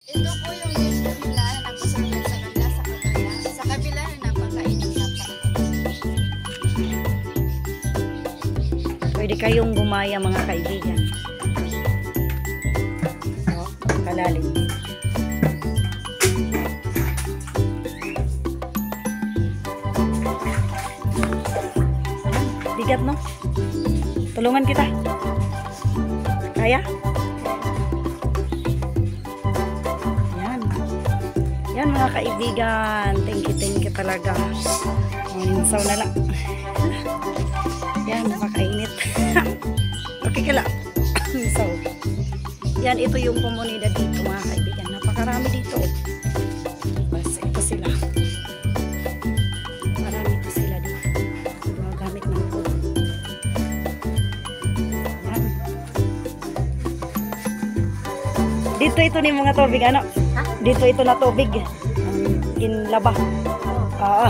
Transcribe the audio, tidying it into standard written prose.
Ito po yung dish nila na nagpaserve sa kanila sa kabila. Sa kabila na napakainit na pa. Pwede kayong gumaya mga kaibigan. Oh, kalalim. Bigat, no? Tulungan kita. Kaya? Yan. Yan mga kaibigan. Thank you talaga. Minsaw na lang. Yan, napakainit. Okay ka lang. Minsaw. Yan, ito yung komunidad dito mga kaibigan. Napakarami dito. Bas, ito sila. Marami ito sila dito. Mga gamit ng food. Yan. Dito ito ni mga tubig, ano? Ha? Dito ito na tubig. Inlaba. Oo.